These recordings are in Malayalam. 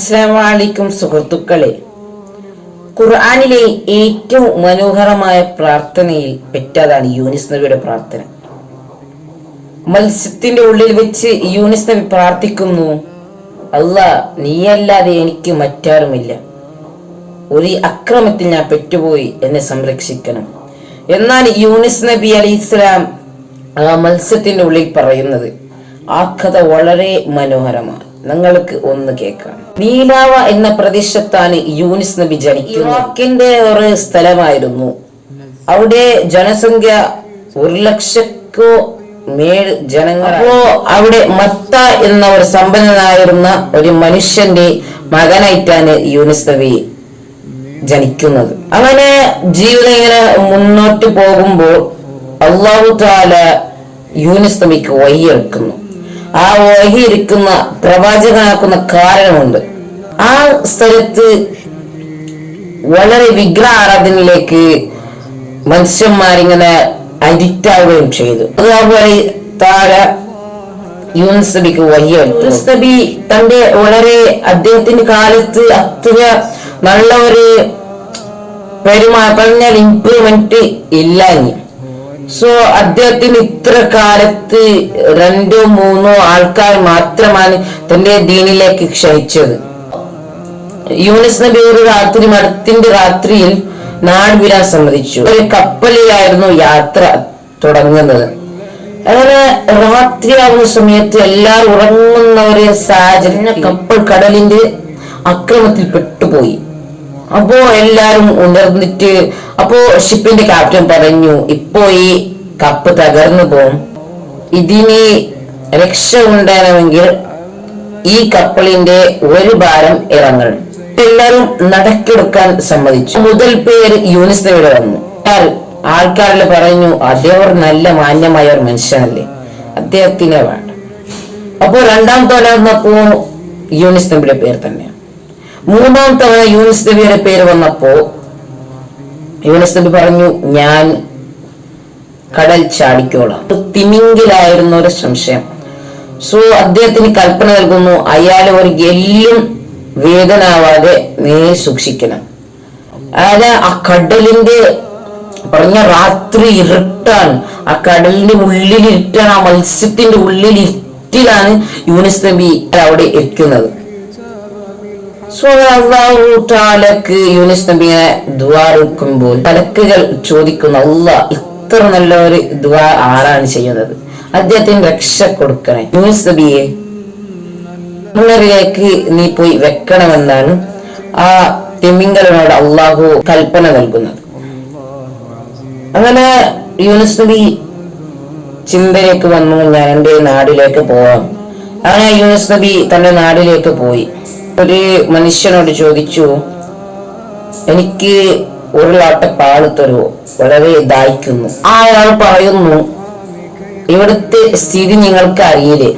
അസ്സലാമു അലൈക്കും സുഹൃത്തുക്കളെ, ഖുർആനിലെ ഏറ്റവും മനോഹരമായ പ്രാർത്ഥനയിൽ പെട്ടതാണ് യൂനിസ് നബിയുടെ പ്രാർത്ഥന. മത്സ്യത്തിന്റെ ഉള്ളിൽ വെച്ച് യൂനിസ് നബി പ്രാർത്ഥിക്കുന്നു, അല്ലാ, നീയല്ലാതെ എനിക്ക് മറ്റാരുമില്ല. ഒരു അക്രമത്തിൽ ഞാൻ പെട്ടുപോയി, എന്നെ സംരക്ഷിക്കണം. എന്നാൽ യൂനിസ് നബി അലൈഹിസ്സലാം ആ മത്സ്യത്തിന്റെ ഉള്ളിൽ പറയുന്നത്, ആ കഥ വളരെ മനോഹരമാണ്. നിങ്ങൾക്ക് ഒന്ന് കേൾക്കാം. നീലാവ എന്ന പ്രദേശത്താണ് യൂനിസ് നബി ജനിക്കുന്നത്. ഇറാഖിന്റെ ഒരു സ്ഥലമായിരുന്നു. അവിടെ ജനസംഖ്യ 1,00,000 മേൽ ജനങ്ങൾ. അപ്പോ അവിടെ മത്ത എന്ന ഒരു സമ്പന്നനായിരുന്ന ഒരു മനുഷ്യന്റെ മകനായിട്ടാണ് യൂനിസ് നബി ജനിക്കുന്നത്. അങ്ങനെ ജീവിതം ഇങ്ങനെ മുന്നോട്ട് പോകുമ്പോൾ അല്ലാഹു തആല യൂനിസ് നബിക്ക് വഹിയിറക്കുന്നു. ആ വഹിയിരിക്കുന്ന പ്രവാചകനാക്കുന്ന കാരണമുണ്ട്. ആ സ്ഥലത്ത് വളരെ വിഗ്രഹ ആരാധനയിലേക്ക് മനുഷ്യന്മാരിങ്ങനെ അഡിക്റ്റ് ആവുകയും ചെയ്തു. അതുപോലെ താഴെ യൂനിസ് നബിക്ക് വഹിയെടുത്തു. യൂനിസ് നബി തന്റെ അദ്ദേഹത്തിന്റെ കാലത്ത് അത്ര നല്ല ഒരു പറഞ്ഞാൽ ഇംപ്രൂവ്മെന്റ് ഇല്ല. സോ അദ്ദേഹത്തിന് ഇത്ര കാലത്ത് 2-3 ആൾക്കാർ മാത്രമാണ് തന്റെ ദീനിലേക്ക് ക്ഷണിച്ചത്. യൂനിസ് നബി ഒരു മഠത്തിന്റെ രാത്രിയിൽ നാട് വിടാൻ സമ്മതിച്ചു. ഒരു കപ്പലിലായിരുന്നു യാത്ര തുടങ്ങുന്നത്. അങ്ങനെ രാത്രിയാവുന്ന സമയത്ത് എല്ലാവരും ഉറങ്ങുന്ന ഒരു സാഹചര്യം, കപ്പൽ കടലിന്റെ അക്രമത്തിൽ പെട്ടുപോയി. അപ്പോ എല്ലാരും ഉണർന്നിട്ട് ഷിപ്പിന്റെ ക്യാപ്റ്റൻ പറഞ്ഞു, ഇപ്പോ ഈ കപ്പ് തകർന്നു പോകും, ഇതിന് രക്ഷ ഉണ്ടാകണമെങ്കിൽ ഈ കപ്പലിന്റെ ഒരു ഭാരം ഇറങ്ങണം. എല്ലാരും നടക്കെടുക്കാൻ സമ്മതിച്ചു. മുതൽ പേര് യൂനിസ് നബിയുടെ വന്നു. ആൾക്കാരിൽ പറഞ്ഞു, അദ്ദേഹം നല്ല മാന്യമായ ഒരു മനുഷ്യനല്ലേ, അദ്ദേഹത്തിനെ വേണ്ട. അപ്പോ രണ്ടാമത്തെ വന്നപ്പോ യൂനിസ് നബിയുടെ പേര് തന്നെയാണ്. മൂന്നാം തവണ യൂനിസ് നബിയുടെ പേര് വന്നപ്പോ യൂനിസ് നബി പറഞ്ഞു, ഞാൻ കടൽ ചാടിക്കോളാം. തിമിംഗിലായിരുന്ന ഒരു സംശയം. സോ അദ്ദേഹത്തിന് കൽപ്പന നൽകുന്നു, അയാൾ ഒരു എല്ലും വേദനാവാതെ സൂക്ഷിക്കണം. അതായത് ആ കടലിന്റെ രാത്രി ഇരുട്ടാണ്, ആ കടലിന്റെ ഉള്ളിലിരുട്ടാണ്, ആ മത്സ്യത്തിന്റെ ഉള്ളിലിരുട്ടിലാണ് യൂനിസ് നബി അവിടെ ഇരിക്കുന്നത്. യൂനിസ് നബിയെ ദുആ മലക്കുകൾ ചോദിക്കുന്നു, അല്ലാഹ്, ഇത്ര നല്ല ഒരു ദുആ ആരാണ് ചെയ്യുന്നത്? അദ്ദേഹത്തിന് രക്ഷ കൊടുക്കണേ. യൂനിസ് നബിയെ ിലേക്ക് നീ പോയി വെക്കണമെന്നാണ് ആ തിമിംഗലനോട് അള്ളാഹു കൽപ്പന നൽകുന്നത്. അങ്ങനെ യൂനിസ് നബി ചിന്തയിലേക്ക് വന്നു, ഞാൻ എന്റെ നാടിലേക്ക് പോവാം. അങ്ങനെ യൂനിസ് നബി തന്റെ നാടിലേക്ക് പോയി. ഒരു മനുഷ്യനോട് ചോദിച്ചു, എനിക്ക് ഒരു ലാട്ട പാല് തരുമോ, വളരെ ദാഹിക്കുന്നു. അയാൾ പറയുന്നു, ഇവിടുത്തെ സ്ഥിതി നിങ്ങൾക്ക് അറിയില്ലേ,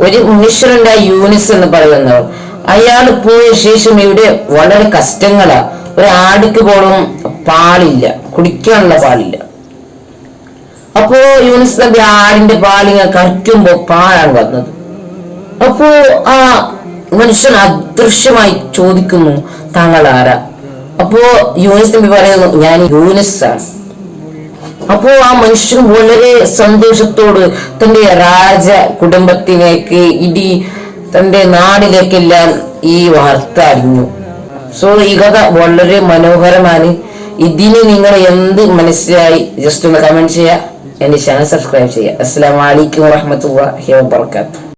ഒരു മനുഷ്യനുണ്ട് യൂനിസ് എന്ന് പറയുന്നവർ, അയാൾ പോയ ശേഷം ഇവിടെ വളരെ കഷ്ടങ്ങളാ. ഒരു ആടിക്ക് പോലും പാലില്ല, കുടിക്കാനുള്ള പാലില്ല. അപ്പോ യൂനിസ് നബി ആടിന്റെ പാലിങ്ങനെ കറക്കുമ്പോ പാലാണ് വന്നത്. അപ്പോ ആ മനുഷ്യൻ അദൃശ്യമായി ചോദിക്കുന്നു, താങ്കൾ ആരാ? അപ്പോ യൂനിസ് നബി പറയുന്നു, ഞാൻ യൂനിസ് ആണ്. അപ്പോ ആ മനുഷ്യൻ വളരെ സന്തോഷത്തോട് തന്റെ രാജ കുടുംബത്തിലേക്ക് തന്റെ നാടിലേക്കെല്ലാം ഈ വാർത്ത അറിഞ്ഞു. സോ ഈ കഥ വളരെ മനോഹരമാണ്. ഇതിന് നിങ്ങൾ എന്ത് മനസ്സിലായി ജസ്റ്റ് ഒന്ന് കമന്റ് ചെയ്യുക, എന്റെ ചാനൽ സബ്സ്ക്രൈബ് ചെയ്യുക. അസ്സലാമു അലൈക്കും വറഹ്മത്തുള്ളാഹി വബറകാതുഹു.